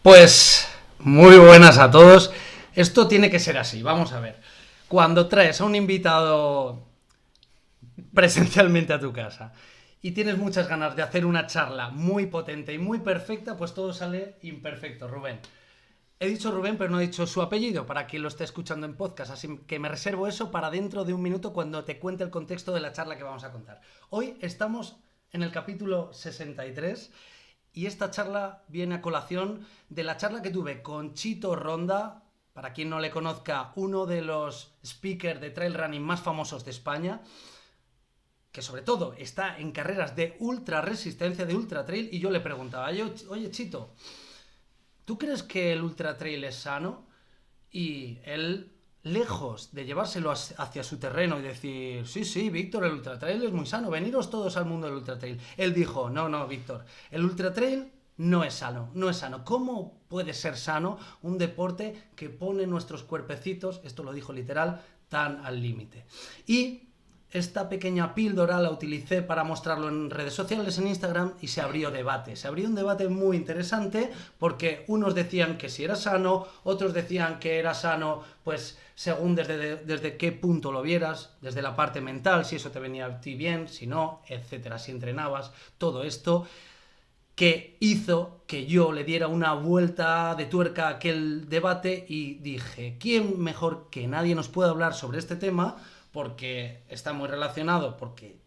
Pues muy buenas a todos. Esto tiene que ser así, vamos a ver. Cuando traes a un invitado presencialmente a tu casa y tienes muchas ganas de hacer una charla muy potente y muy perfecta, pues todo sale imperfecto, Rubén. He dicho Rubén, pero no he dicho su apellido para quien lo esté escuchando en podcast, así que me reservo eso para dentro de un minuto cuando te cuente el contexto de la charla que vamos a contar. Hoy estamos en el capítulo 63 y esta charla viene a colación de la charla que tuve con Chito Ronda, para quien no le conozca, uno de los speakers de trail running más famosos de España, que sobre todo está en carreras de ultra resistencia, de ultra trail, y yo le preguntaba, oye Chito, ¿tú crees que el ultra trail es sano? Y él, lejos de llevárselo hacia su terreno y decir, sí, Víctor, el ultra trail es muy sano, veniros todos al mundo del ultra trail. Él dijo, no, Víctor, el ultra trail no es sano. ¿Cómo puede ser sano un deporte que pone nuestros cuerpecitos, esto lo dijo literal, tan al límite? Y esta pequeña píldora la utilicé para mostrarlo en redes sociales, en Instagram, y se abrió debate. Se abrió un debate muy interesante porque unos decían que si era sano, otros decían que era sano, pues según desde qué punto lo vieras, desde la parte mental, si eso te venía a ti bien, si no, etcétera, si entrenabas, todo esto que hizo que yo le diera una vuelta de tuerca a aquel debate y dije, ¿quién mejor que nadie nos puede hablar sobre este tema? Porque está muy relacionado, porque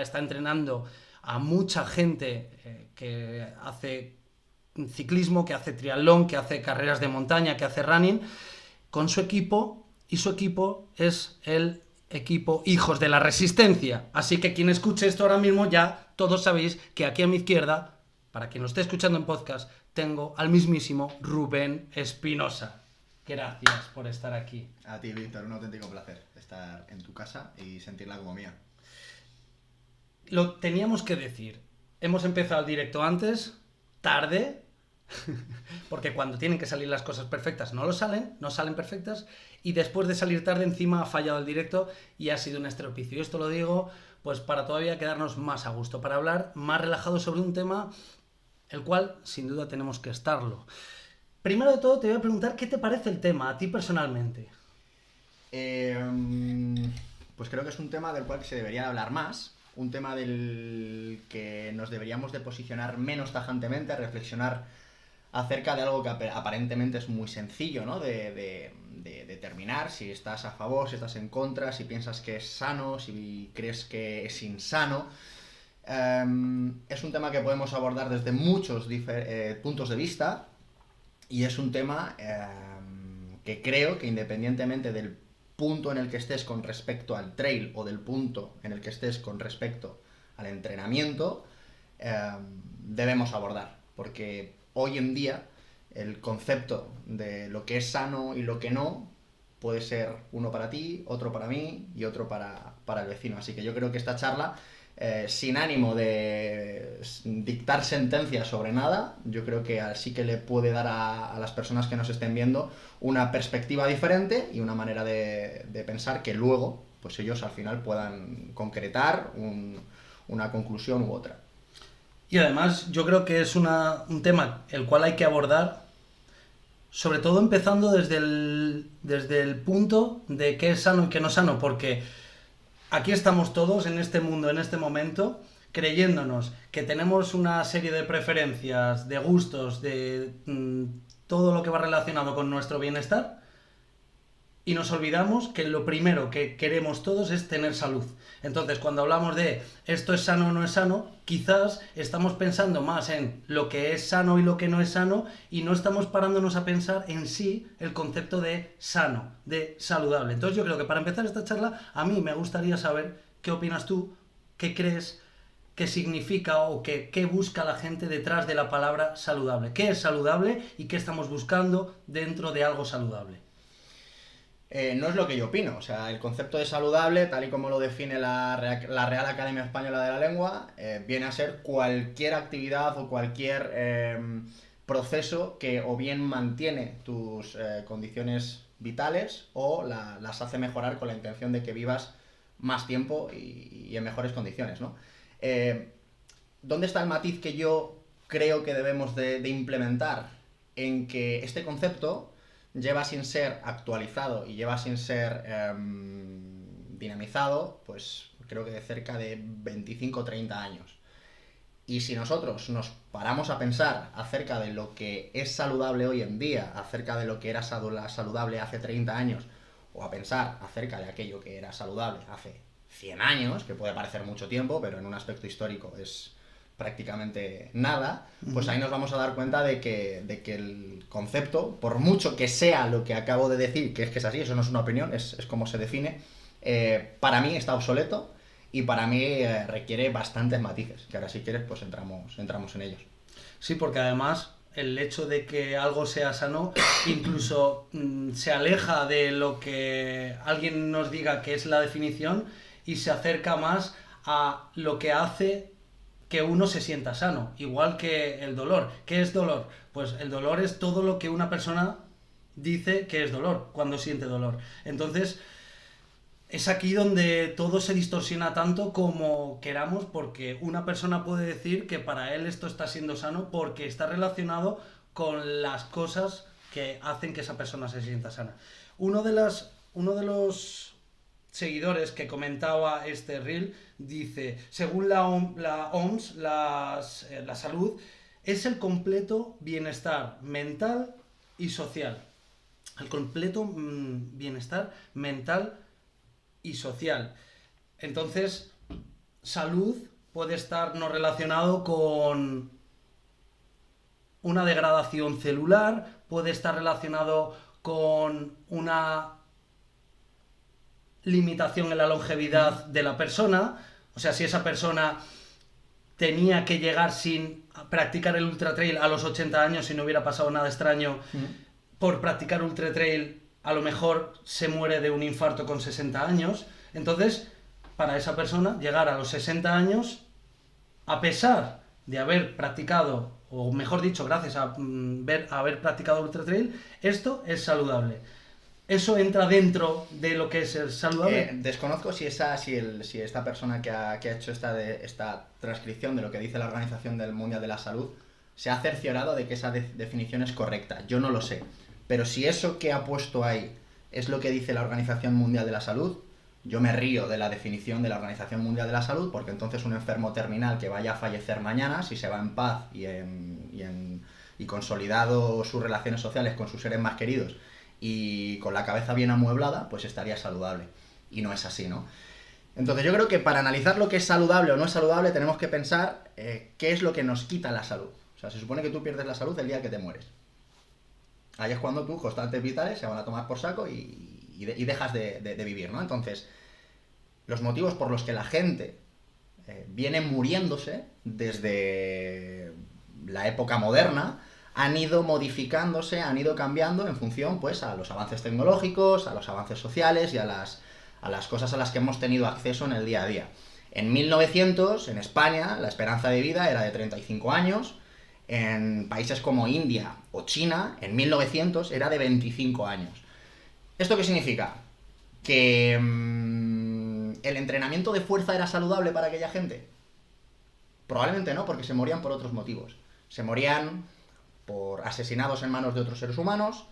está entrenando a mucha gente que hace ciclismo, que hace triatlón, que hace carreras de montaña, que hace running, con su equipo, y su equipo es el equipo Hijos de la Resistencia. Así que quien escuche esto ahora mismo ya todos sabéis que aquí a mi izquierda, para quien lo esté escuchando en podcast, tengo al mismísimo Rubén Espinosa. Gracias por estar aquí. A ti, Víctor, un auténtico placer estar en tu casa y sentirla como mía. Lo teníamos que decir. Hemos empezado el directo antes, tarde, porque cuando tienen que salir las cosas perfectas no salen perfectas, y después de salir tarde encima ha fallado el directo y ha sido un estropicio. Y esto lo digo pues para todavía quedarnos más a gusto, para hablar más relajado sobre un tema el cual sin duda tenemos que estarlo. Primero de todo te voy a preguntar qué te parece el tema, a ti personalmente. Pues creo que es un tema del cual se debería hablar más, un tema del que nos deberíamos de posicionar menos tajantemente, a reflexionar acerca de algo que aparentemente es muy sencillo, ¿no? De determinar si estás a favor, si estás en contra, si piensas que es sano, si crees que es insano. Es un tema que podemos abordar desde muchos puntos de vista. Y es un tema que creo que independientemente del punto en el que estés con respecto al trail o del punto en el que estés con respecto al entrenamiento, debemos abordar. Porque hoy en día el concepto de lo que es sano y lo que no puede ser uno para ti, otro para mí y otro para el vecino. Así que yo creo que esta charla, sin ánimo de dictar sentencias sobre nada, yo creo que sí que le puede dar a las personas que nos estén viendo una perspectiva diferente y una manera de pensar que luego pues ellos al final puedan concretar una conclusión u otra. Y además yo creo que es un tema el cual hay que abordar, sobre todo empezando desde el punto de qué es sano y qué no es sano, porque aquí estamos todos en este mundo, en este momento, creyéndonos que tenemos una serie de preferencias, de gustos, de todo lo que va relacionado con nuestro bienestar, y nos olvidamos que lo primero que queremos todos es tener salud. Entonces, cuando hablamos de esto es sano o no es sano, quizás estamos pensando más en lo que es sano y lo que no es sano, y no estamos parándonos a pensar en sí el concepto de sano, de saludable. Entonces, yo creo que para empezar esta charla, a mí me gustaría saber qué opinas tú, qué crees, qué significa o qué busca la gente detrás de la palabra saludable. ¿Qué es saludable y qué estamos buscando dentro de algo saludable? No es lo que yo opino. O sea, el concepto de saludable, tal y como lo define la Real Academia Española de la Lengua, viene a ser cualquier actividad o cualquier proceso que o bien mantiene tus condiciones vitales o las hace mejorar con la intención de que vivas más tiempo y en mejores condiciones, ¿no? ¿Dónde está el matiz que yo creo que debemos de implementar? en que este concepto lleva sin ser actualizado y lleva sin ser dinamizado, pues creo que de cerca de 25 o 30 años. Y si nosotros nos paramos a pensar acerca de lo que es saludable hoy en día, acerca de lo que era saludable hace 30 años, o a pensar acerca de aquello que era saludable hace 100 años, que puede parecer mucho tiempo, pero en un aspecto histórico es prácticamente nada, pues ahí nos vamos a dar cuenta de que el concepto, por mucho que sea lo que acabo de decir, que es así, eso no es una opinión, es como se define, para mí está obsoleto y para mí requiere bastantes matices, que ahora si quieres pues entramos en ellos. Sí, porque además el hecho de que algo sea sano incluso se aleja de lo que alguien nos diga que es la definición y se acerca más a lo que hace que uno se sienta sano, igual que el dolor. ¿Qué es dolor? Pues el dolor es todo lo que una persona dice que es dolor, cuando siente dolor. Entonces, es aquí donde todo se distorsiona tanto como queramos, porque una persona puede decir que para él esto está siendo sano porque está relacionado con las cosas que hacen que esa persona se sienta sana. Uno de los seguidores que comentaba este reel dice, según la OMS, la salud es el completo bienestar mental y social. El completo bienestar mental y social. Entonces, salud puede estar no relacionado con una degradación celular, puede estar relacionado con una limitación en la longevidad de la persona. O sea, si esa persona tenía que llegar sin practicar el ultra trail a los 80 años y no hubiera pasado nada extraño, por practicar ultra trail a lo mejor se muere de un infarto con 60 años. Entonces, para esa persona, llegar a los 60 años, a pesar de haber practicado, o mejor dicho, gracias a haber practicado ultra trail, esto es saludable. ¿Eso entra dentro de lo que es el saludable? Desconozco si esta persona que ha hecho esta transcripción de lo que dice la Organización Mundial de la Salud se ha cerciorado de que esa definición es correcta. Yo no lo sé. Pero si eso que ha puesto ahí es lo que dice la Organización Mundial de la Salud, yo me río de la definición de la Organización Mundial de la Salud, porque entonces un enfermo terminal que vaya a fallecer mañana, si se va en paz y consolidado sus relaciones sociales con sus seres más queridos y con la cabeza bien amueblada, pues estaría saludable. Y no es así, ¿no? Entonces yo creo que para analizar lo que es saludable o no es saludable tenemos que pensar qué es lo que nos quita la salud. O sea, se supone que tú pierdes la salud el día que te mueres. Ahí es cuando tus constantes vitales se van a tomar por saco y dejas de vivir, ¿no? Entonces, los motivos por los que la gente viene muriéndose desde la época moderna han ido modificándose, han ido cambiando en función, pues, a los avances tecnológicos, a los avances sociales y a las cosas a las que hemos tenido acceso en el día a día. En 1900, en España, la esperanza de vida era de 35 años. En países como India o China, en 1900, era de 25 años. ¿Esto qué significa? ¿Que el entrenamiento de fuerza era saludable para aquella gente? Probablemente no, porque se morían por otros motivos. Se morían por asesinados en manos de otros seres humanos,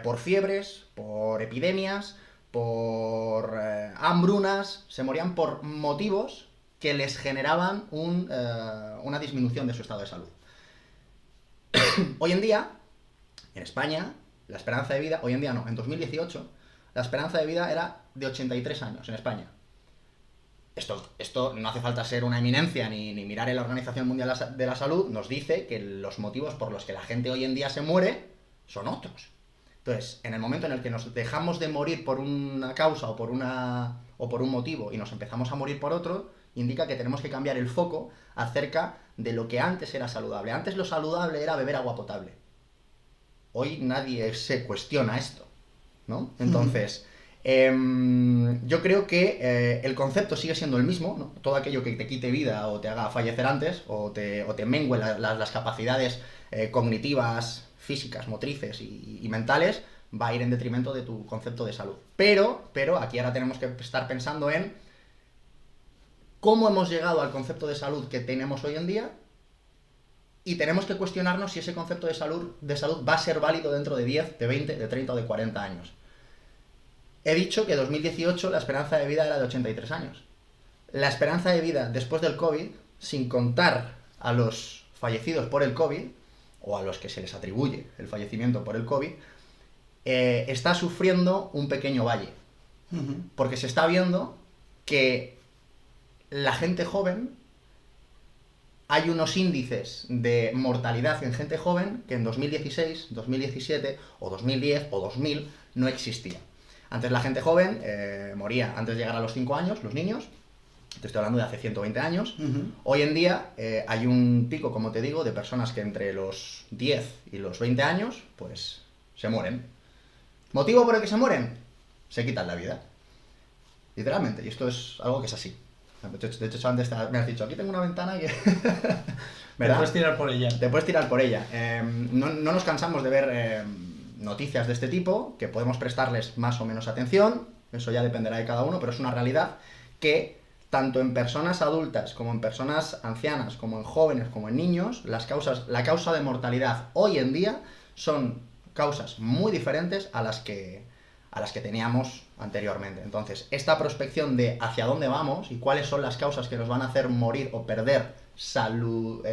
por fiebres, por epidemias, por hambrunas. Se morían por motivos que les generaban una disminución de su estado de salud. Hoy en día, en España, la esperanza de vida, hoy en día no, en 2018, la esperanza de vida era de 83 años en España. Esto no hace falta ser una eminencia ni mirar en la Organización Mundial de la Salud, nos dice que los motivos por los que la gente hoy en día se muere son otros. Entonces, en el momento en el que nos dejamos de morir por una causa o por un motivo y nos empezamos a morir por otro, indica que tenemos que cambiar el foco acerca de lo que antes era saludable. Antes lo saludable era beber agua potable. Hoy nadie se cuestiona esto, ¿no? Entonces, yo creo que el concepto sigue siendo el mismo, ¿no? Todo aquello que te quite vida o te haga fallecer antes o te mengue las capacidades cognitivas, físicas, motrices y mentales, va a ir en detrimento de tu concepto de salud. Pero aquí ahora tenemos que estar pensando en cómo hemos llegado al concepto de salud que tenemos hoy en día y tenemos que cuestionarnos si ese concepto de salud va a ser válido dentro de 10, de 20, de 30 o de 40 años. He dicho que 2018 la esperanza de vida era de 83 años. La esperanza de vida después del COVID, sin contar a los fallecidos por el COVID, o a los que se les atribuye el fallecimiento por el COVID, está sufriendo un pequeño valle. Porque se está viendo que la gente joven, hay unos índices de mortalidad en gente joven que en 2016, 2017 o 2010 o 2000 no existía. Antes la gente joven moría antes de llegar a los 5 años, los niños. Te estoy hablando de hace 120 años. Hoy en día hay un pico, como te digo, de personas que entre los 10 y los 20 años, pues, se mueren. ¿Motivo por el que se mueren? Se quitan la vida. Literalmente. Y esto es algo que es así. De hecho, antes me has dicho, aquí tengo una ventana que... ¿verdad? Te puedes tirar por ella. Te puedes tirar por ella. No nos cansamos de ver noticias de este tipo, que podemos prestarles más o menos atención. Eso ya dependerá de cada uno, pero es una realidad que... tanto en personas adultas como en personas ancianas, como en jóvenes, como en niños, la causa de mortalidad hoy en día son causas muy diferentes a las que teníamos anteriormente. Entonces, esta prospección de hacia dónde vamos y cuáles son las causas que nos van a hacer morir o perder salud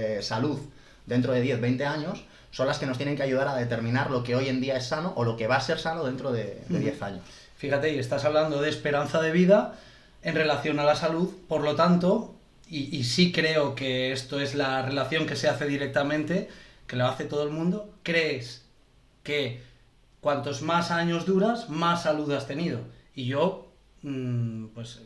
dentro de 10, 20 años, son las que nos tienen que ayudar a determinar lo que hoy en día es sano o lo que va a ser sano dentro de 10 años. Fíjate, y estás hablando de esperanza de vida en relación a la salud, por lo tanto, y sí creo que esto es la relación que se hace directamente, que lo hace todo el mundo, ¿crees que cuantos más años duras, más salud has tenido? Y yo, pues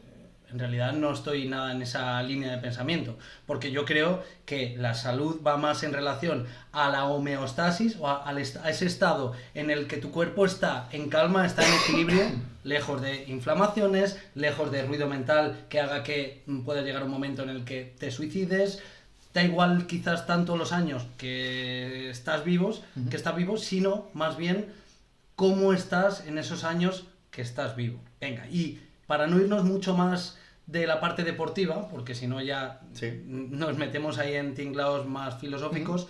en realidad no estoy nada en esa línea de pensamiento, porque yo creo que la salud va más en relación a la homeostasis o a ese estado en el que tu cuerpo está en calma, está en equilibrio, lejos de inflamaciones, lejos de ruido mental que haga que pueda llegar un momento en el que te suicides. Da igual quizás tanto los años que estás vivo, sino más bien cómo estás en esos años que estás vivo. Venga, y para no irnos mucho más de la parte deportiva, porque si no ya nos metemos ahí en tinglaos más filosóficos,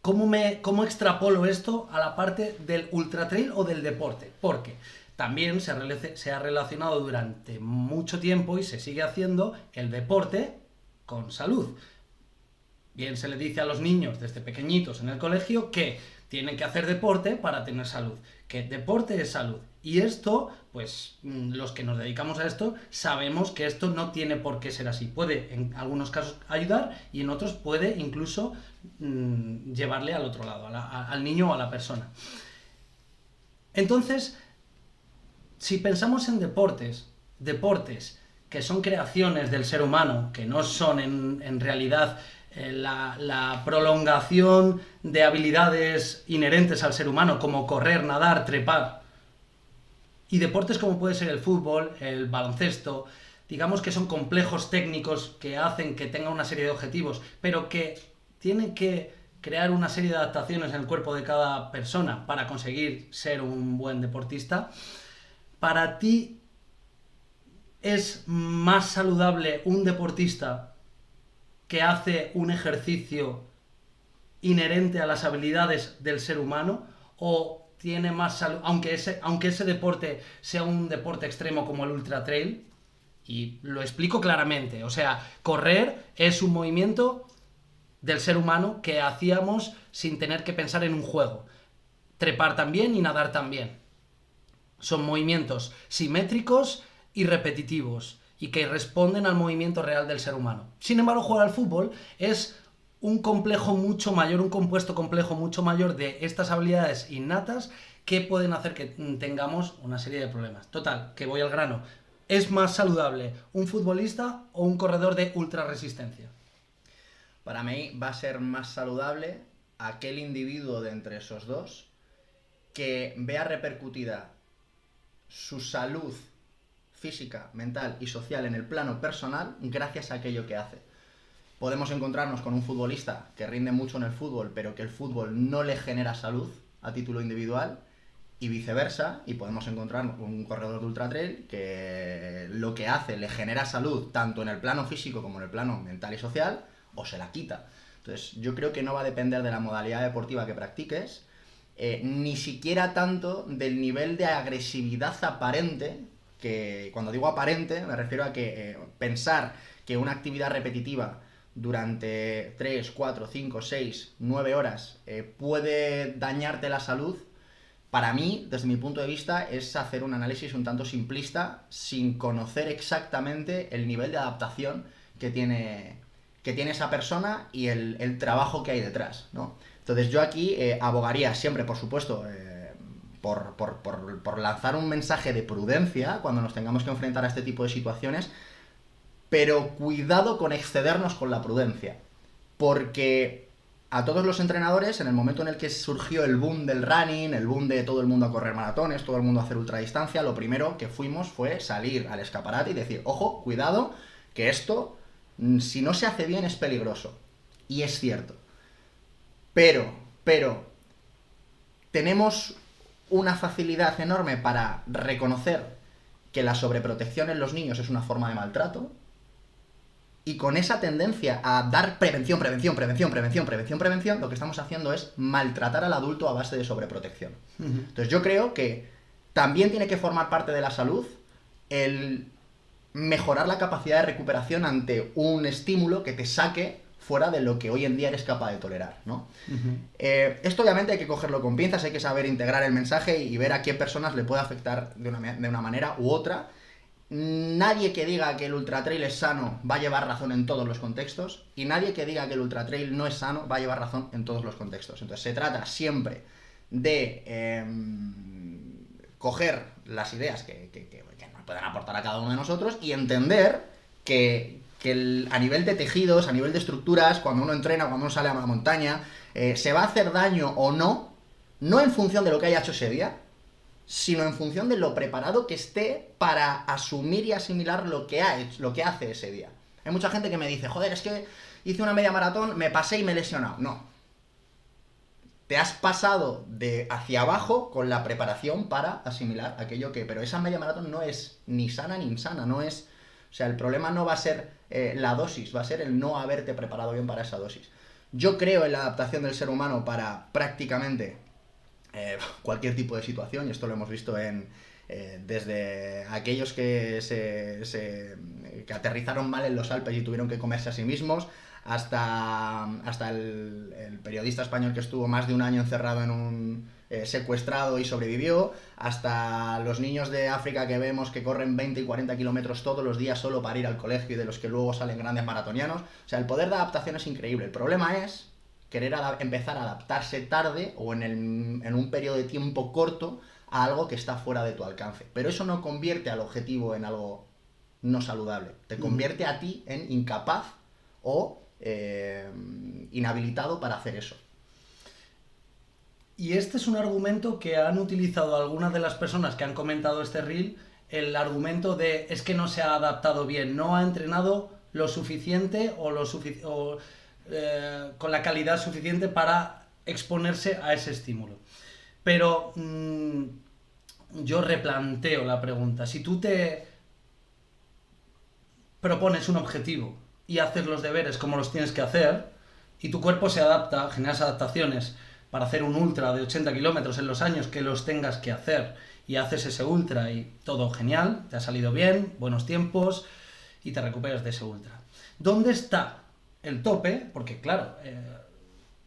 ¿cómo extrapolo esto a la parte del ultratrail o del deporte? Porque también se ha relacionado durante mucho tiempo y se sigue haciendo el deporte con salud. Bien, se le dice a los niños desde pequeñitos en el colegio que tienen que hacer deporte para tener salud, que deporte es salud. Y esto, pues los que nos dedicamos a esto sabemos que esto no tiene por qué ser así. Puede en algunos casos ayudar y en otros puede incluso llevarle al otro lado, al niño o a la persona. Entonces, si pensamos en deportes que son creaciones del ser humano, que no son en realidad la prolongación de habilidades inherentes al ser humano, como correr, nadar, trepar, y deportes como puede ser el fútbol, el baloncesto, digamos que son complejos técnicos que hacen que tenga una serie de objetivos, pero que tienen que crear una serie de adaptaciones en el cuerpo de cada persona para conseguir ser un buen deportista. Para ti, ¿es más saludable un deportista que hace un ejercicio inherente a las habilidades del ser humano, o tiene más salud, aunque ese deporte sea un deporte extremo como el ultra trail? Y lo explico claramente, o sea, correr es un movimiento del ser humano que hacíamos sin tener que pensar en un juego. Trepar también y nadar también. Son movimientos simétricos y repetitivos y que responden al movimiento real del ser humano. Sin embargo, jugar al fútbol es un complejo mucho mayor, un compuesto complejo mucho mayor de estas habilidades innatas que pueden hacer que tengamos una serie de problemas. Total, que voy al grano. ¿Es más saludable un futbolista o un corredor de ultra resistencia? Para mí va a ser más saludable aquel individuo de entre esos dos que vea repercutida su salud física, mental y social en el plano personal gracias a aquello que hace. Podemos encontrarnos con un futbolista que rinde mucho en el fútbol, pero que el fútbol no le genera salud a título individual, y viceversa, y podemos encontrarnos con un corredor de ultratrail que lo que hace le genera salud tanto en el plano físico como en el plano mental y social, o se la quita. Entonces, yo creo que no va a depender de la modalidad deportiva que practiques, ni siquiera tanto del nivel de agresividad aparente, que cuando digo aparente me refiero a que pensar que una actividad repetitiva durante 3, 4, 5, 6, 9 horas puede dañarte la salud, para mí, desde mi punto de vista, es hacer un análisis un tanto simplista sin conocer exactamente el nivel de adaptación que tiene esa persona y el trabajo que hay detrás, ¿no? Entonces yo aquí abogaría siempre, por supuesto, por lanzar un mensaje de prudencia cuando nos tengamos que enfrentar a este tipo de situaciones, pero cuidado con excedernos con la prudencia, porque a todos los entrenadores, en el momento en el que surgió el boom del running, el boom de todo el mundo a correr maratones, todo el mundo a hacer ultradistancia, lo primero que fuimos fue salir al escaparate y decir, ojo, cuidado, que esto, si no se hace bien, es peligroso. Y es cierto. Pero, tenemos una facilidad enorme para reconocer que la sobreprotección en los niños es una forma de maltrato, y con esa tendencia a dar prevención, lo que estamos haciendo es maltratar al adulto a base de sobreprotección. Entonces yo creo que también tiene que formar parte de la salud el mejorar la capacidad de recuperación ante un estímulo que te saque fuera de lo que hoy en día eres capaz de tolerar, ¿no? Esto obviamente hay que cogerlo con pinzas, hay que saber integrar el mensaje y ver a qué personas le puede afectar de una manera u otra. Nadie que diga que el ultratrail es sano va a llevar razón en todos los contextos, y nadie que diga que el ultratrail no es sano va a llevar razón en todos los contextos. Entonces se trata siempre de coger las ideas que nos puedan aportar a cada uno de nosotros y entender que a nivel de tejidos, a nivel de estructuras, cuando uno entrena, cuando uno sale a la montaña, se va a hacer daño o no en función de lo que haya hecho ese día, sino en función de lo preparado que esté para asumir y asimilar lo que hace ese día. Hay mucha gente que me dice, joder, es que hice una media maratón, me pasé y me he lesionado. No. Te has pasado de hacia abajo con la preparación para asimilar aquello que... Pero esa media maratón no es ni sana ni insana, no es... O sea, el problema no va a ser la dosis, va a ser el no haberte preparado bien para esa dosis. Yo creo en la adaptación del ser humano para prácticamente... cualquier tipo de situación, y esto lo hemos visto desde aquellos que que aterrizaron mal en los Alpes y tuvieron que comerse a sí mismos, hasta el periodista español que estuvo más de un año encerrado en un secuestrado y sobrevivió, hasta los niños de África que vemos que corren 20 y 40 kilómetros todos los días solo para ir al colegio y de los que luego salen grandes maratonianos. O sea, el poder de adaptación es increíble. El problema es querer empezar a adaptarse tarde o en un periodo de tiempo corto a algo que está fuera de tu alcance. Pero eso no convierte al objetivo en algo no saludable. Te convierte a ti en incapaz o inhabilitado para hacer eso. Y este es un argumento que han utilizado algunas de las personas que han comentado este reel, el argumento de es que no se ha adaptado bien, no ha entrenado lo suficiente con la calidad suficiente para exponerse a ese estímulo. Pero yo replanteo la pregunta. Si tú te propones un objetivo y haces los deberes como los tienes que hacer, y tu cuerpo se adapta, generas adaptaciones para hacer un ultra de 80 kilómetros en los años que los tengas que hacer, y haces ese ultra y todo genial, te ha salido bien, buenos tiempos, y te recuperas de ese ultra. ¿Dónde está el tope? Porque claro,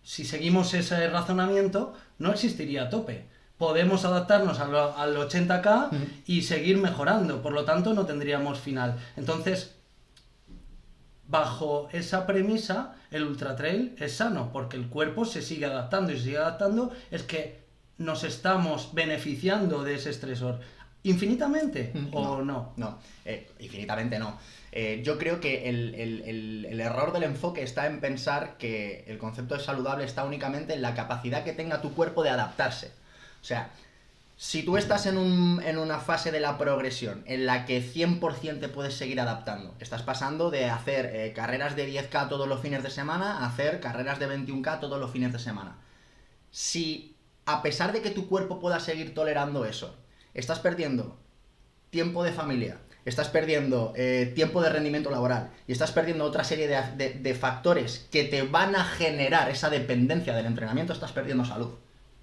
si seguimos ese razonamiento, no existiría tope. Podemos adaptarnos al 80K y seguir mejorando, por lo tanto no tendríamos final. Entonces, bajo esa premisa, el ultratrail es sano, porque el cuerpo se sigue adaptando y se sigue adaptando, es que nos estamos beneficiando de ese estresor. ¿Infinitamente o no? No, infinitamente no. Yo creo que el error del enfoque está en pensar que el concepto de saludable está únicamente en la capacidad que tenga tu cuerpo de adaptarse. O sea, si tú estás en una fase de la progresión en la que 100% te puedes seguir adaptando, estás pasando de hacer carreras de 10K todos los fines de semana a hacer carreras de 21K todos los fines de semana. Si, a pesar de que tu cuerpo pueda seguir tolerando eso, estás perdiendo tiempo de familia, estás perdiendo tiempo de rendimiento laboral y estás perdiendo otra serie de factores que te van a generar esa dependencia del entrenamiento, estás perdiendo salud.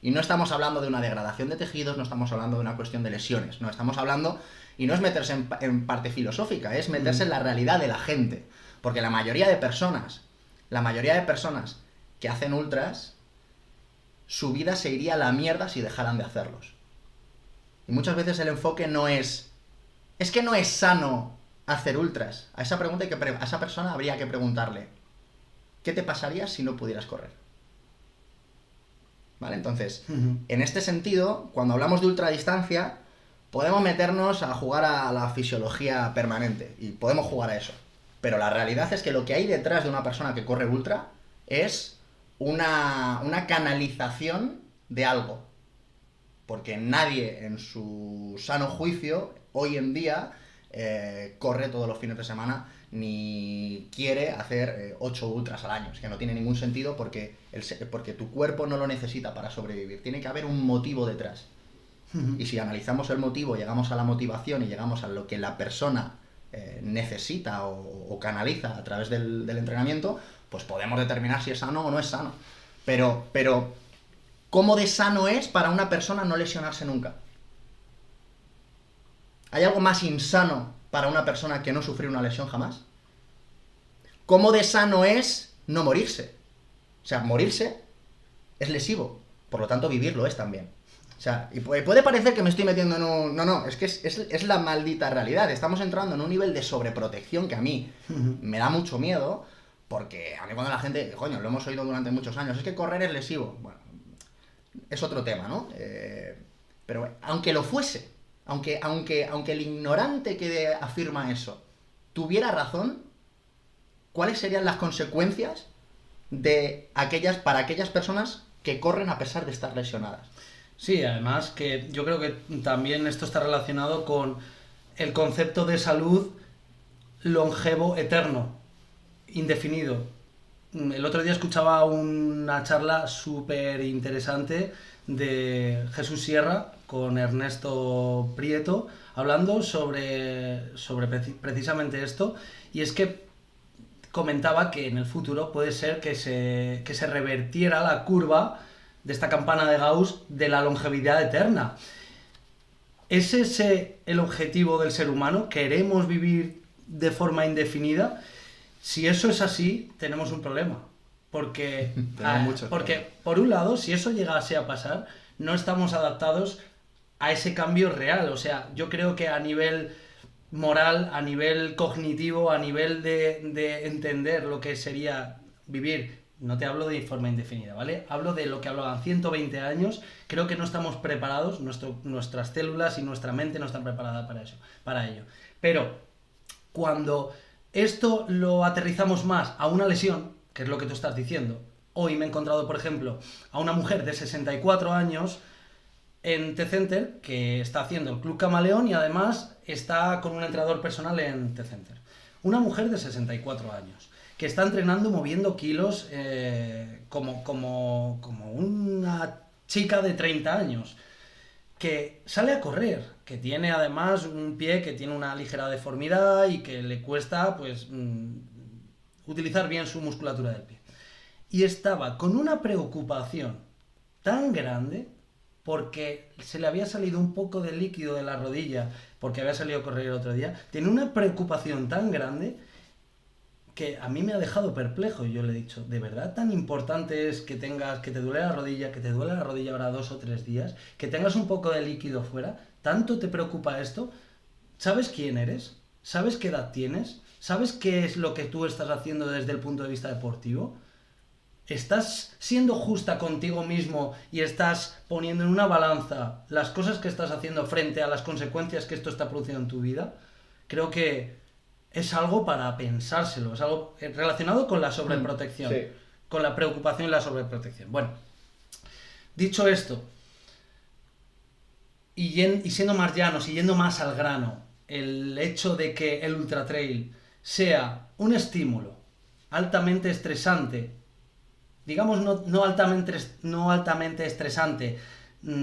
Y no estamos hablando de una degradación de tejidos, no estamos hablando de una cuestión de lesiones, no estamos hablando, y no es meterse en parte filosófica, es meterse en la realidad de la gente. Porque la mayoría de personas que hacen ultras, su vida se iría a la mierda si dejaran de hacerlos. Y muchas veces el enfoque no es que no es sano hacer ultras. A esa persona habría que preguntarle, ¿qué te pasaría si no pudieras correr? ¿Vale? Entonces, en este sentido, cuando hablamos de ultradistancia, podemos meternos a jugar a la fisiología permanente, y podemos jugar a eso. Pero la realidad es que lo que hay detrás de una persona que corre ultra es una canalización de algo. Porque nadie en su sano juicio, hoy en día, corre todos los fines de semana, ni quiere hacer 8 ultras al año. Es que no tiene ningún sentido porque tu cuerpo no lo necesita para sobrevivir. Tiene que haber un motivo detrás. Y si analizamos el motivo, llegamos a la motivación y llegamos a lo que la persona necesita o canaliza a través del entrenamiento, pues podemos determinar si es sano o no es sano. Pero ¿cómo de sano es para una persona no lesionarse nunca? ¿Hay algo más insano para una persona que no sufrir una lesión jamás? ¿Cómo de sano es no morirse? O sea, morirse es lesivo, por lo tanto vivirlo es también. O sea, y puede parecer que me estoy metiendo en un... No, es que es la maldita realidad. Estamos entrando en un nivel de sobreprotección que a mí me da mucho miedo, porque a mí cuando la gente, coño, lo hemos oído durante muchos años, es que correr es lesivo. Bueno, es otro tema, ¿no? Pero aunque lo fuese, aunque el ignorante que afirma eso tuviera razón, ¿cuáles serían las consecuencias para aquellas personas que corren a pesar de estar lesionadas? Sí, además que yo creo que también esto está relacionado con el concepto de salud longevo, eterno, indefinido. El otro día escuchaba una charla súper interesante de Jesús Sierra con Ernesto Prieto, hablando sobre precisamente esto, y es que comentaba que en el futuro puede ser que se revertiera la curva de esta campana de Gauss de la longevidad eterna. ¿Es ese el objetivo del ser humano? ¿Queremos vivir de forma indefinida? Si eso es así, tenemos un problema. Porque, por un lado, si eso llegase a pasar, no estamos adaptados a ese cambio real. O sea, yo creo que a nivel moral, a nivel cognitivo, a nivel de entender lo que sería vivir, no te hablo de forma indefinida, ¿vale? Hablo de lo que hablaban 120 años, creo que no estamos preparados, nuestras células y nuestra mente no están preparadas para ello. Pero cuando esto lo aterrizamos más a una lesión, que es lo que tú estás diciendo, hoy me he encontrado, por ejemplo, a una mujer de 64 años en T-Center que está haciendo el Club Camaleón y además está con un entrenador personal en T-Center. Una mujer de 64 años que está entrenando moviendo kilos como una chica de 30 años, que sale a correr, que tiene además un pie que tiene una ligera deformidad y que le cuesta pues utilizar bien su musculatura del pie. Y estaba con una preocupación tan grande porque se le había salido un poco de líquido de la rodilla porque había salido a correr el otro día. Tiene una preocupación tan grande que a mí me ha dejado perplejo. Y yo le he dicho, ¿de verdad tan importante es que te duele la rodilla ahora 2 o 3 días, que tengas un poco de líquido fuera? ¿Tanto te preocupa esto? ¿Sabes quién eres? ¿Sabes qué edad tienes? ¿Sabes qué es lo que tú estás haciendo desde el punto de vista deportivo? ¿Estás siendo justa contigo mismo y estás poniendo en una balanza las cosas que estás haciendo frente a las consecuencias que esto está produciendo en tu vida? Creo que es algo para pensárselo, es algo relacionado con la sobreprotección, sí, con la preocupación y la sobreprotección. Bueno, dicho esto, y siendo más llanos y yendo más al grano, el hecho de que el ultra trail sea un estímulo altamente estresante, digamos no altamente estresante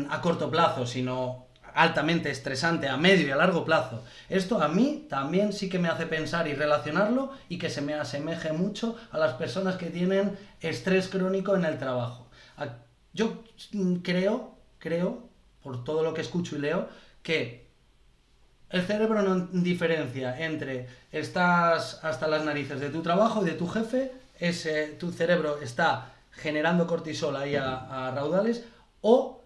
a corto plazo, sino altamente estresante a medio y a largo plazo. Esto a mí también sí que me hace pensar y relacionarlo y que se me asemeje mucho a las personas que tienen estrés crónico en el trabajo. Yo creo, por todo lo que escucho y leo, que el cerebro no diferencia entre estás hasta las narices de tu trabajo y de tu jefe, tu cerebro está generando cortisol ahí a raudales, o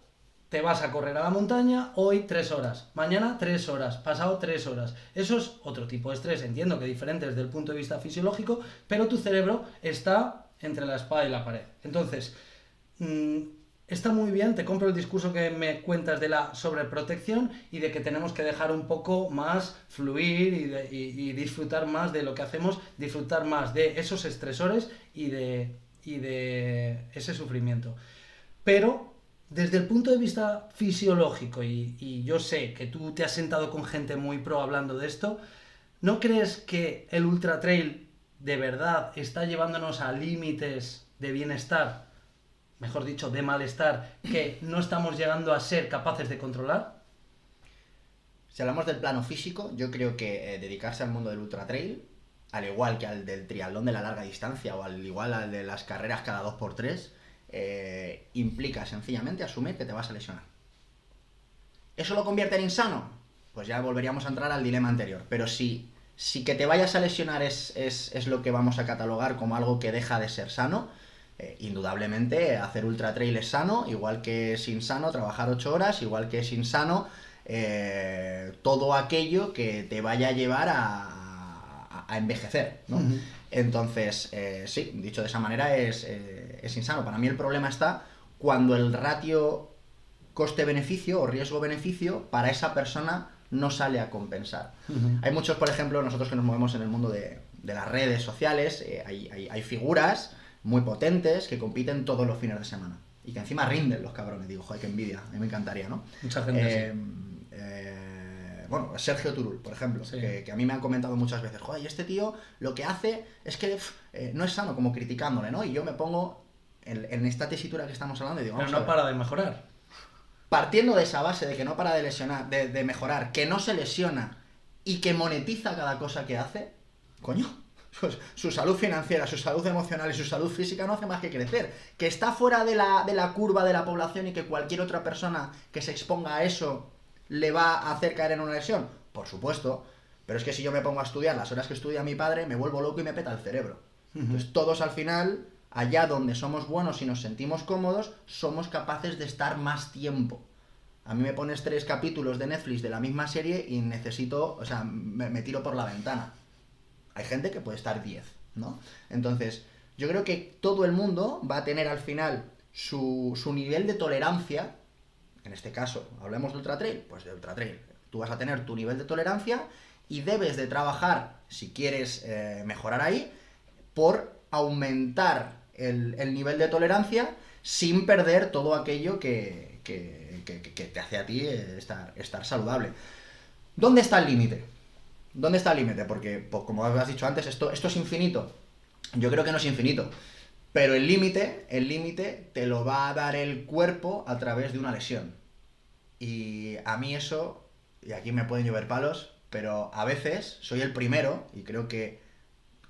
te vas a correr a la montaña hoy 3 horas, mañana 3 horas, pasado 3 horas. Eso es otro tipo de estrés, entiendo que diferente desde el punto de vista fisiológico, pero tu cerebro está entre la espada y la pared. Entonces, está muy bien, te compro el discurso que me cuentas de la sobreprotección y de que tenemos que dejar un poco más fluir y disfrutar más de lo que hacemos, disfrutar más de esos estresores y de ese sufrimiento. Pero desde el punto de vista fisiológico, y yo sé que tú te has sentado con gente muy pro hablando de esto, ¿no crees que el ultra trail de verdad está llevándonos a límites de bienestar, mejor dicho, de malestar, que no estamos llegando a ser capaces de controlar? Si hablamos del plano físico, yo creo que dedicarse al mundo del ultra trail, al igual que al del triatlón de la larga distancia o al igual al de las carreras cada 2x3, implica sencillamente asumir que te vas a lesionar. ¿Eso lo convierte en insano? Pues ya volveríamos a entrar al dilema anterior. Pero si que te vayas a lesionar es lo que vamos a catalogar como algo que deja de ser sano, indudablemente hacer ultra trail es sano, igual que es insano trabajar 8 horas, igual que es insano todo aquello que te vaya a llevar a envejecer, ¿no? Uh-huh. Entonces, sí, dicho de esa manera es insano. Para mí el problema está cuando el ratio coste-beneficio o riesgo-beneficio para esa persona no sale a compensar. Uh-huh. Hay muchos, por ejemplo, nosotros que nos movemos en el mundo de las redes sociales, hay figuras muy potentes que compiten todos los fines de semana y que encima rinden los cabrones. Digo, joder, qué envidia, a mí me encantaría, ¿no? Mucha gente bueno, Sergio Turul, por ejemplo, sí. que a mí me han comentado muchas veces, joder, y este tío lo que hace es que no es sano, como criticándole, ¿no? Y yo me pongo en esta tesitura que estamos hablando y digo, pero no para de mejorar. Partiendo de esa base de que no para de lesionar, de mejorar, que no se lesiona y que monetiza cada cosa que hace, coño, pues su salud financiera, su salud emocional y su salud física no hace más que crecer. Que está fuera de la curva de la población y que cualquier otra persona que se exponga a eso le va a hacer caer en una lesión, por supuesto, pero es que si yo me pongo a estudiar las horas que estudia mi padre, me vuelvo loco y me peta el cerebro. Uh-huh. Entonces todos al final, allá donde somos buenos y nos sentimos cómodos, somos capaces de estar más tiempo. A mí me pones 3 capítulos de Netflix de la misma serie y necesito, o sea, me tiro por la ventana. Hay gente que puede estar 10, ¿no? Entonces, yo creo que todo el mundo va a tener al final su nivel de tolerancia. En este caso, hablemos de ultra trail, pues de ultra trail. Tú vas a tener tu nivel de tolerancia y debes de trabajar, si quieres mejorar ahí, por aumentar el nivel de tolerancia sin perder todo aquello que te hace a ti estar saludable. ¿Dónde está el límite? ¿Dónde está el límite? Porque, pues, como has dicho antes, esto es infinito. Yo creo que no es infinito. Pero el límite te lo va a dar el cuerpo a través de una lesión. Y a mí eso, y aquí me pueden llover palos, pero a veces soy el primero, y creo que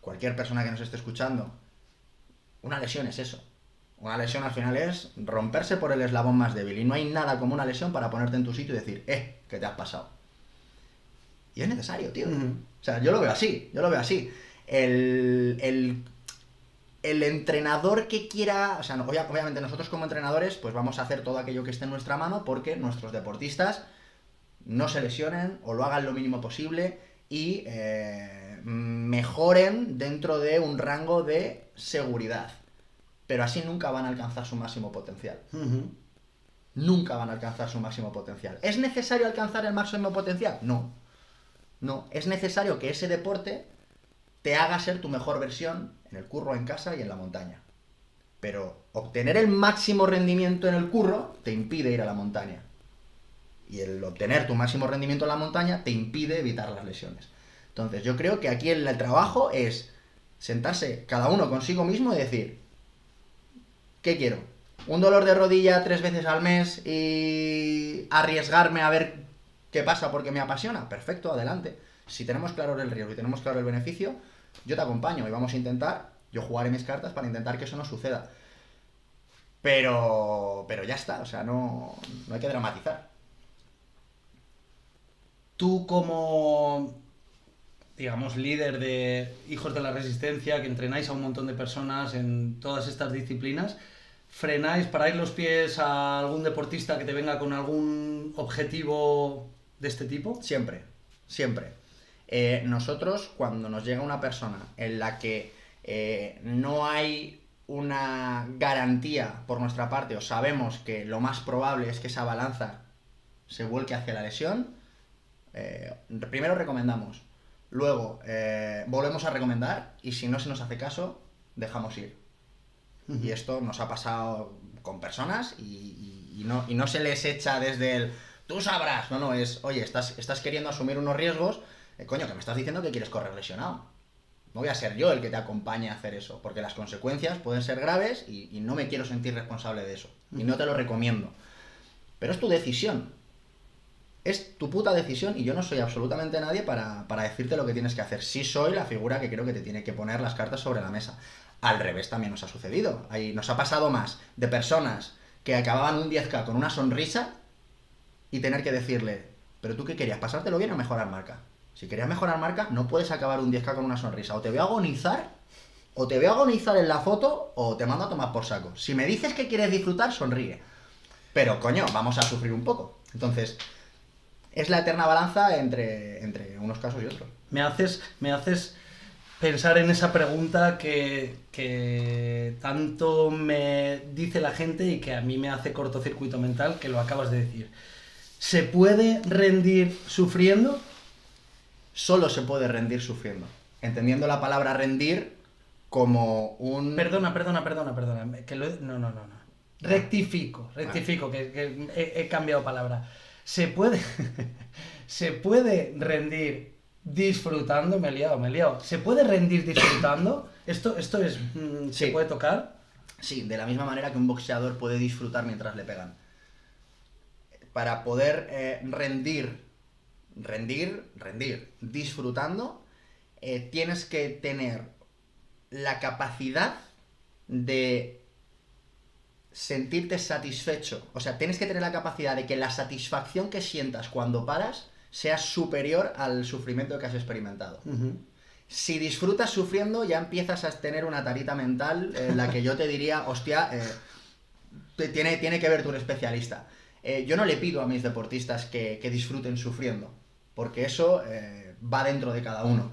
cualquier persona que nos esté escuchando, una lesión es eso. Una lesión al final es romperse por el eslabón más débil. Y no hay nada como una lesión para ponerte en tu sitio y decir, que te has pasado. Y es necesario, tío. Uh-huh. O sea, yo lo veo así. El entrenador que quiera, o sea, obviamente nosotros como entrenadores pues vamos a hacer todo aquello que esté en nuestra mano porque nuestros deportistas no se lesionen o lo hagan lo mínimo posible y mejoren dentro de un rango de seguridad. Pero así nunca van a alcanzar su máximo potencial. Uh-huh. Nunca van a alcanzar su máximo potencial. ¿Es necesario alcanzar el máximo potencial? No. Es necesario que ese deporte te haga ser tu mejor versión en el curro, en casa y en la montaña. Pero obtener el máximo rendimiento en el curro te impide ir a la montaña. Y el obtener tu máximo rendimiento en la montaña te impide evitar las lesiones. Entonces yo creo que aquí el trabajo es sentarse cada uno consigo mismo y decir, ¿qué quiero? un dolor de rodilla 3 veces al mes y arriesgarme a ver qué pasa porque me apasiona, perfecto, adelante. Si tenemos claro el riesgo y tenemos claro el beneficio, yo te acompaño y vamos a intentar, yo jugaré mis cartas para intentar que eso no suceda. Pero ya está, o sea, no hay que dramatizar. Tú como, digamos, líder de Hijos de la Resistencia, que entrenáis a un montón de personas en todas estas disciplinas, ¿frenáis, paráis los pies a algún deportista que te venga con algún objetivo de este tipo? Siempre, siempre. Nosotros, cuando nos llega una persona en la que no hay una garantía por nuestra parte, o sabemos que lo más probable es que esa balanza se vuelque hacia la lesión, primero recomendamos, luego volvemos a recomendar y si no se nos hace caso, dejamos ir. Y esto nos ha pasado con personas y no se les echa desde el tú sabrás, no, es, oye, estás queriendo asumir unos riesgos, coño, que me estás diciendo que quieres correr lesionado. No voy a ser yo el que te acompañe a hacer eso, porque las consecuencias pueden ser graves y no me quiero sentir responsable de eso. Y no te lo recomiendo. Pero es tu decisión. Es tu puta decisión y yo no soy absolutamente nadie para decirte lo que tienes que hacer. Sí soy la figura que creo que te tiene que poner las cartas sobre la mesa. Al revés también nos ha sucedido. Ahí nos ha pasado más de personas que acababan un 10K con una sonrisa y tener que decirle, ¿pero tú qué querías? ¿Pasártelo bien o mejorar marca? Si querías mejorar marca, no puedes acabar un 10K con una sonrisa. O te veo agonizar, en la foto, o te mando a tomar por saco. Si me dices que quieres disfrutar, sonríe. Pero, coño, vamos a sufrir un poco. Entonces, es la eterna balanza entre unos casos y otros. Me haces pensar en esa pregunta que tanto me dice la gente y que a mí me hace cortocircuito mental, que lo acabas de decir. ¿Se puede rendir sufriendo? Solo se puede rendir sufriendo. Entendiendo la palabra rendir como un... Perdona. No. Rectifico, que he cambiado palabra. ¿Se puede rendir disfrutando? Me he liado. ¿Se puede rendir disfrutando? Esto es... ¿Se Sí. puede tocar? Sí, de la misma manera que un boxeador puede disfrutar mientras le pegan. Para poder rendir disfrutando, tienes que tener la capacidad de sentirte satisfecho. O sea, tienes que tener la capacidad de que la satisfacción que sientas cuando paras sea superior al sufrimiento que has experimentado. Uh-huh. Si disfrutas sufriendo, ya empiezas a tener una tarita mental en la que yo te diría, hostia, tiene que ver tú un especialista. Yo no le pido a mis deportistas que disfruten sufriendo, porque eso va dentro de cada uno.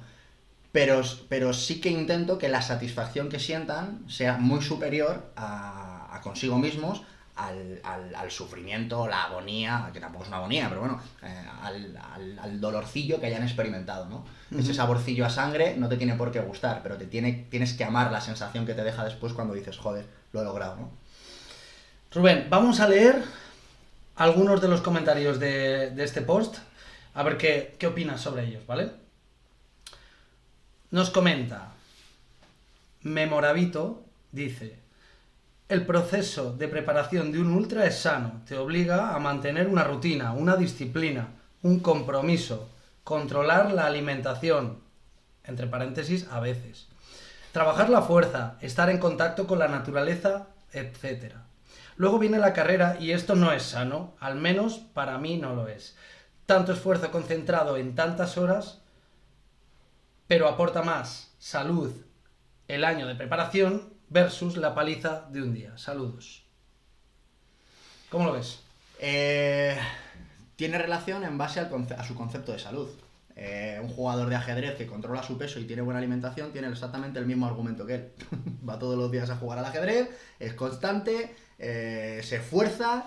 Pero sí que intento que la satisfacción que sientan sea muy superior a consigo mismos, al sufrimiento, la agonía, que tampoco es una agonía, pero bueno, al dolorcillo que hayan experimentado, ¿no? Uh-huh. Ese saborcillo a sangre no te tiene por qué gustar, pero tienes que amar la sensación que te deja después cuando dices, joder, lo he logrado, ¿no? Rubén, vamos a leer algunos de los comentarios de este post, a ver qué opinas sobre ellos, ¿vale? Nos comenta Memoravito, dice: el proceso de preparación de un ultra es sano, te obliga a mantener una rutina, una disciplina, un compromiso, controlar la alimentación, entre paréntesis, a veces, trabajar la fuerza, estar en contacto con la naturaleza, etc. Luego viene la carrera y esto no es sano, al menos para mí no lo es. Tanto esfuerzo concentrado en tantas horas, pero aporta más salud el año de preparación versus la paliza de un día. Saludos. ¿Cómo lo ves? Tiene relación en base a su concepto de salud. Un jugador de ajedrez que controla su peso y tiene buena alimentación tiene exactamente el mismo argumento que él. Va todos los días a jugar al ajedrez, es constante, se esfuerza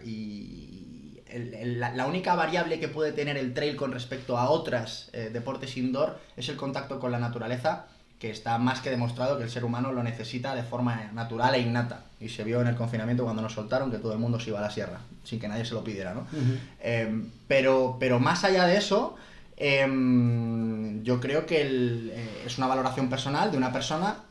y la única variable que puede tener el trail con respecto a otros deportes indoor es el contacto con la naturaleza, que está más que demostrado que el ser humano lo necesita de forma natural e innata. Y se vio en el confinamiento cuando nos soltaron que todo el mundo se iba a la sierra, sin que nadie se lo pidiera, ¿no? Uh-huh. Pero más allá de eso, yo creo que es una valoración personal de una persona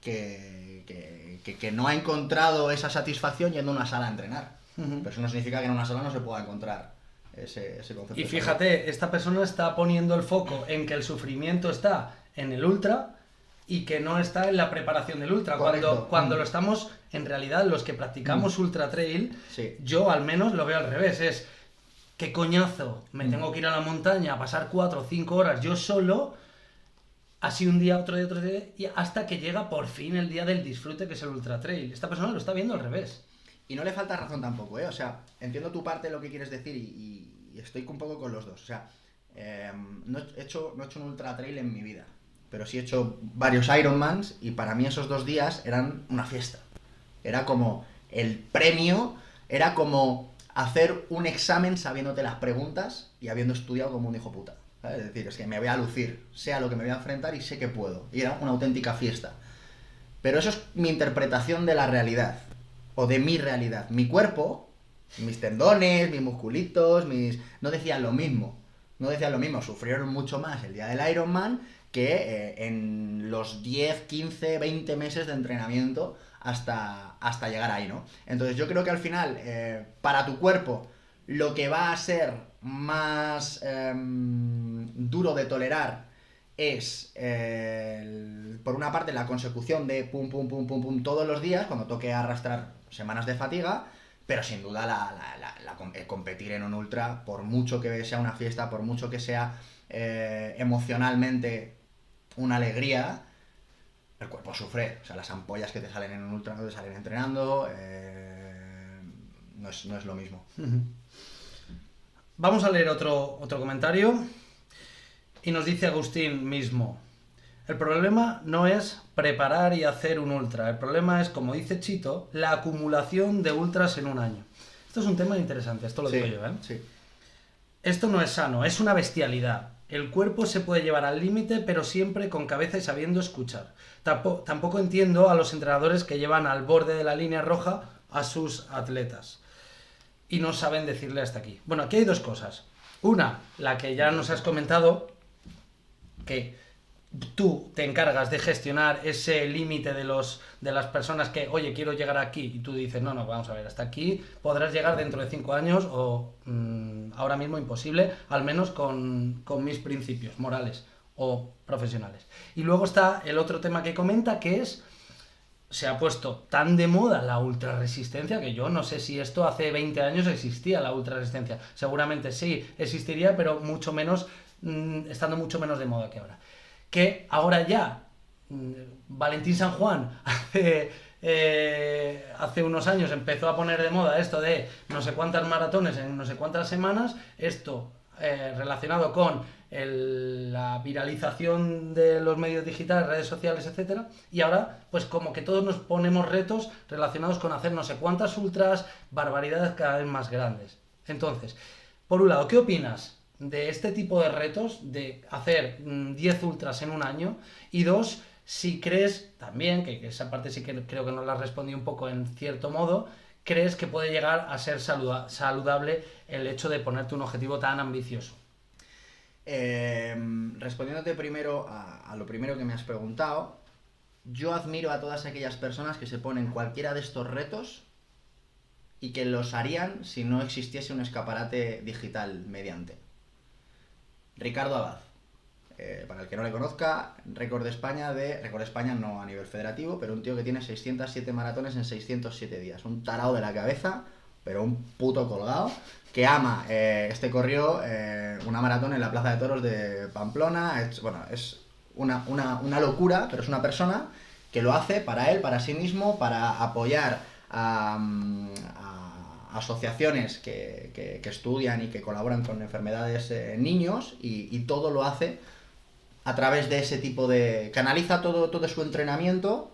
que que no ha encontrado esa satisfacción yendo a una sala a entrenar. Ujú. Pero eso no significa que en una sala no se pueda encontrar ese concepto. Y de fíjate, esta persona está poniendo el foco en que el sufrimiento está en el ultra y que no está en la preparación del ultra. Correcto. Cuando lo estamos, en realidad, los que practicamos ultra trail, Sí. yo al menos lo veo al revés. Es, ¿qué coñazo? Me tengo que ir a la montaña a pasar 4 o 5 horas yo solo, así un día, otro día, y hasta que llega por fin el día del disfrute, que es el ultra trail. Esta persona lo está viendo al revés. Y no le falta razón tampoco, ¿eh? O sea, entiendo tu parte de lo que quieres decir y estoy un poco con los dos. O sea, no he hecho un ultra trail en mi vida, pero sí he hecho varios Ironmans y para mí esos 2 días eran una fiesta. Era como el premio, era como hacer un examen sabiéndote las preguntas y habiendo estudiado como un hijo puta. ¿Sabes? Es decir, es que me voy a lucir, sé a lo que me voy a enfrentar y sé que puedo. Y era una auténtica fiesta. Pero eso es mi interpretación de la realidad. O de mi realidad. Mi cuerpo, mis tendones, mis musculitos, no decían lo mismo. No decían lo mismo. Sufrieron mucho más el día del Ironman que en los 10, 15, 20 meses de entrenamiento hasta llegar ahí, ¿no? Entonces yo creo que al final, para tu cuerpo, lo que va a ser más duro de tolerar es, por una parte, la consecución de pum, pum, pum, pum, pum todos los días, cuando toque arrastrar semanas de fatiga, pero sin duda el competir en un ultra, por mucho que sea una fiesta, por mucho que sea emocionalmente una alegría, el cuerpo sufre. O sea, las ampollas que te salen en un ultra no te salen entrenando, no es lo mismo. Vamos a leer otro comentario. Y nos dice Agustín mismo: el problema no es preparar y hacer un ultra. El problema es, como dice Chito, la acumulación de ultras en un año. Esto es un tema interesante, esto lo digo yo, ¿eh? Sí. Esto no es sano, es una bestialidad. El cuerpo se puede llevar al límite, pero siempre con cabeza y sabiendo escuchar. Tampoco entiendo a los entrenadores que llevan al borde de la línea roja a sus atletas y no saben decirle hasta aquí. Bueno, aquí hay 2 cosas. Una, la que ya nos has comentado, que tú te encargas de gestionar ese límite de las personas que, oye, quiero llegar aquí, y tú dices, no, vamos a ver, hasta aquí podrás llegar dentro de 5 años o ahora mismo imposible, al menos con mis principios morales o profesionales. Y luego está el otro tema que comenta, que es, se ha puesto tan de moda la ultrarresistencia que yo no sé si esto hace 20 años existía, la ultrarresistencia. Seguramente sí existiría, pero mucho menos, estando mucho menos de moda que ahora. Que ahora ya, Valentín San Juan hace unos años empezó a poner de moda esto de no sé cuántas maratones en no sé cuántas semanas, esto relacionado con la viralización de los medios digitales, redes sociales, etcétera, y ahora pues como que todos nos ponemos retos relacionados con hacer no sé cuántas ultras, barbaridades cada vez más grandes. Entonces, por un lado, ¿qué opinas de este tipo de retos, de hacer 10 ultras en un año? Y 2, si crees también, que esa parte sí que creo que nos la respondí un poco en cierto modo, ¿crees que puede llegar a ser saludable el hecho de ponerte un objetivo tan ambicioso? Respondiéndote primero a lo primero que me has preguntado, yo admiro a todas aquellas personas que se ponen cualquiera de estos retos y que los harían si no existiese un escaparate digital mediante. Ricardo Abad, para el que no le conozca, récord de España no a nivel federativo, pero un tío que tiene 607 maratones en 607 días, un tarao de la cabeza, pero un puto colgado, que ama, corrió una maratón en la Plaza de Toros de Pamplona, es una locura, pero es una persona que lo hace para él, para sí mismo, para apoyar a asociaciones que estudian y que colaboran con enfermedades en niños y todo lo hace a través de ese tipo de... canaliza todo su entrenamiento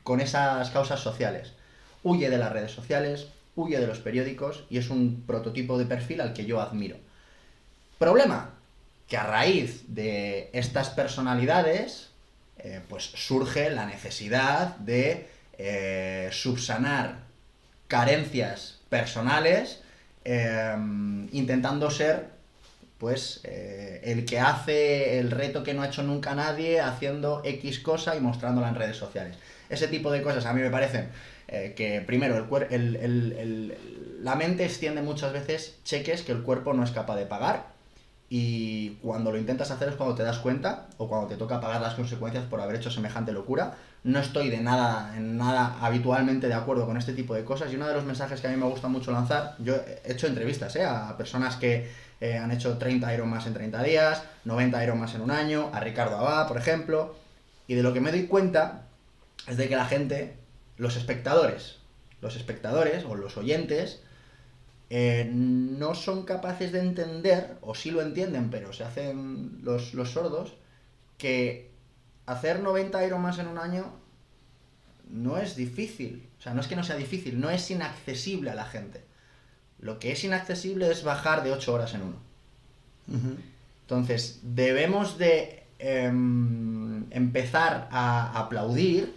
con esas causas sociales. Huye de las redes sociales, huye de los periódicos y es un prototipo de perfil al que yo admiro. Problema, que a raíz de estas personalidades pues surge la necesidad de subsanar carencias personales intentando ser pues el que hace el reto que no ha hecho nunca nadie haciendo X cosa y mostrándola en redes sociales. Ese tipo de cosas a mí me parecen que, primero, la mente extiende muchas veces cheques que el cuerpo no es capaz de pagar, y cuando lo intentas hacer es cuando te das cuenta, o cuando te toca pagar las consecuencias por haber hecho semejante locura. No estoy en nada habitualmente de acuerdo con este tipo de cosas, y uno de los mensajes que a mí me gusta mucho lanzar, yo he hecho entrevistas a personas que han hecho 30 Ironman en 30 días, 90 Ironman en un año, a Ricardo Abad, por ejemplo, y de lo que me doy cuenta es de que la gente, los espectadores o los oyentes, no son capaces de entender, o sí lo entienden, pero se hacen los sordos, que hacer 90 Ironman en un año no es difícil. O sea, no es que no sea difícil, no es inaccesible a la gente. Lo que es inaccesible es bajar de 8 horas en uno. Uh-huh. Entonces, debemos de empezar a aplaudir,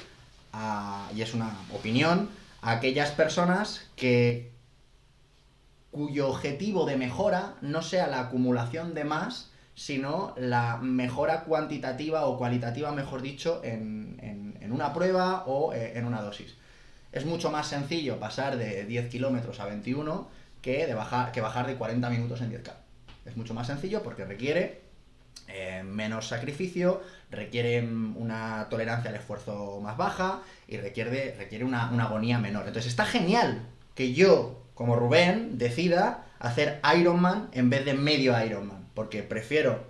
y es una opinión, a aquellas personas cuyo objetivo de mejora no sea la acumulación de más, sino la mejora cuantitativa o cualitativa, mejor dicho, en una prueba o en una dosis. Es mucho más sencillo pasar de 10 kilómetros a 21 que bajar de 40 minutos en 10K. Es mucho más sencillo porque requiere menos sacrificio, requiere una tolerancia al esfuerzo más baja y requiere una agonía menor. Entonces está genial que yo, como Rubén, decida hacer Ironman en vez de medio Ironman, porque prefiero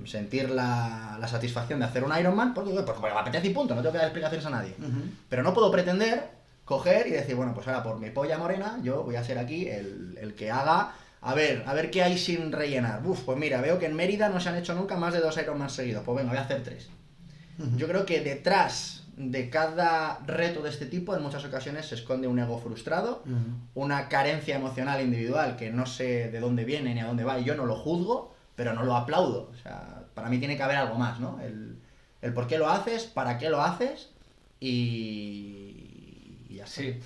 sentir la satisfacción de hacer un Ironman porque me apetece y punto, no tengo que dar explicaciones a nadie. Uh-huh. Pero no puedo pretender coger y decir, bueno, pues ahora por mi polla morena yo voy a ser aquí el que haga, a ver qué hay sin rellenar. Pues mira, veo que en Mérida no se han hecho nunca más de 2 Ironman seguidos, pues venga, voy a hacer 3. Uh-huh. Yo creo que detrás de cada reto de este tipo en muchas ocasiones se esconde un ego frustrado, una carencia emocional individual que no sé de dónde viene ni a dónde va, y yo no lo juzgo, pero no lo aplaudo. O sea, para mí tiene que haber algo más, ¿no? El por qué lo haces, para qué lo haces, y ya está. Sí,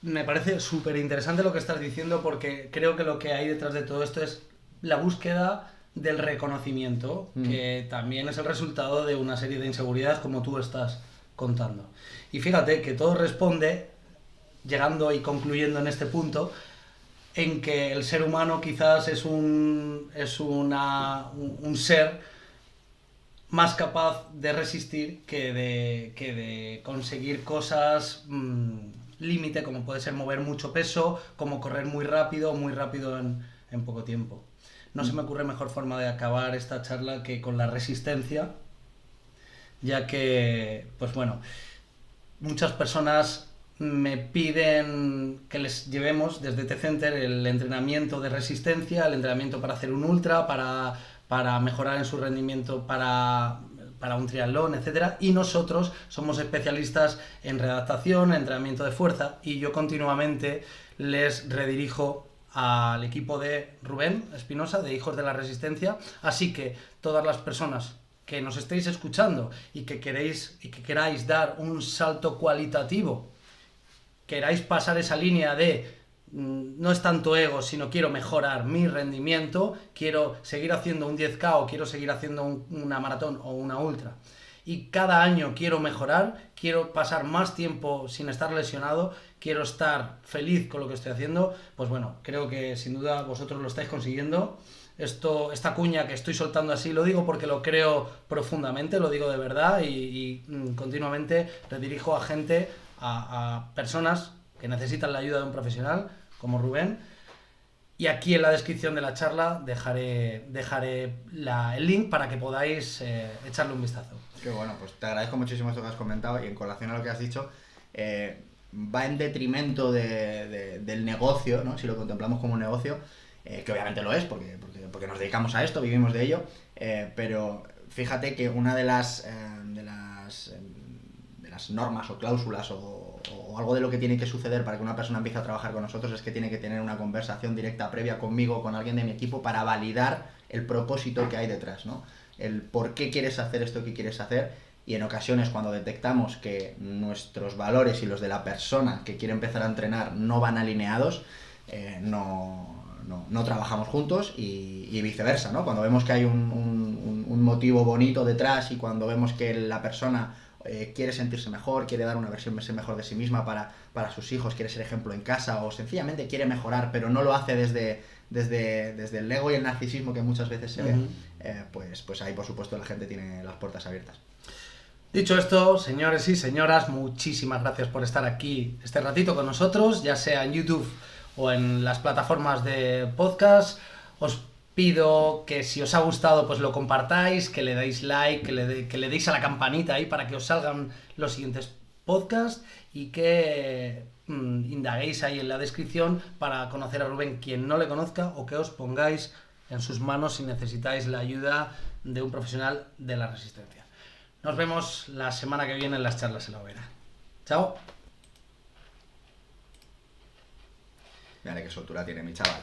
me parece súper interesante lo que estás diciendo, porque creo que lo que hay detrás de todo esto es la búsqueda del reconocimiento, que también es el resultado de una serie de inseguridades como tú estás contando. Y fíjate que todo responde, llegando y concluyendo en este punto, en que el ser humano quizás es un ser más capaz de resistir que de conseguir cosas límite, como puede ser mover mucho peso, como correr muy rápido en poco tiempo. No se me ocurre mejor forma de acabar esta charla que con la resistencia, ya que, pues bueno, muchas personas me piden que les llevemos desde T-Center el entrenamiento de resistencia, el entrenamiento para hacer un ultra, para mejorar en su rendimiento para un triatlón, etcétera, y nosotros somos especialistas en readaptación, en entrenamiento de fuerza, y yo continuamente les redirijo al equipo de Rubén Espinosa, de Hijos de la Resistencia. Así que todas las personas que nos estéis escuchando y que queráis dar un salto cualitativo, queráis pasar esa línea de no es tanto ego, sino quiero mejorar mi rendimiento, quiero seguir haciendo un 10K o quiero seguir haciendo una maratón o una ultra, y cada año quiero mejorar, quiero pasar más tiempo sin estar lesionado, quiero estar feliz con lo que estoy haciendo, pues bueno, creo que sin duda vosotros lo estáis consiguiendo. Esta cuña que estoy soltando así, lo digo porque lo creo profundamente, lo digo de verdad, y continuamente redirijo a gente, a personas que necesitan la ayuda de un profesional como Rubén. Y aquí en la descripción de la charla dejaré el link para que podáis echarle un vistazo. Qué bueno, pues te agradezco muchísimo esto que has comentado, y en colación a lo que has dicho, va en detrimento del negocio, ¿no? Si lo contemplamos como un negocio, que obviamente lo es, porque nos dedicamos a esto, vivimos de ello, pero fíjate que una de las normas o cláusulas o algo de lo que tiene que suceder para que una persona empiece a trabajar con nosotros es que tiene que tener una conversación directa previa conmigo o con alguien de mi equipo para validar el propósito que hay detrás, ¿no? El por qué quieres hacer esto que quieres hacer, y en ocasiones cuando detectamos que nuestros valores y los de la persona que quiere empezar a entrenar no van alineados, no trabajamos juntos, y viceversa, ¿no? Cuando vemos que hay un motivo bonito detrás, y cuando vemos que la persona quiere sentirse mejor, quiere dar una versión mejor de sí misma para sus hijos, quiere ser ejemplo en casa o sencillamente quiere mejorar, pero no lo hace desde el ego y el narcisismo que muchas veces se ve, pues ahí por supuesto la gente tiene las puertas abiertas. Dicho esto, señores y señoras, muchísimas gracias por estar aquí este ratito con nosotros, ya sea en YouTube o en las plataformas de podcast. Os pido que si os ha gustado pues lo compartáis, que le deis like, que le deis a la campanita ahí para que os salgan los siguientes podcasts y que indaguéis ahí en la descripción para conocer a Rubén quien no le conozca, o que os pongáis en sus manos si necesitáis la ayuda de un profesional de la resistencia. Nos vemos la semana que viene en las charlas en la hoguera. Chao. Mira qué soltura tiene mi chaval.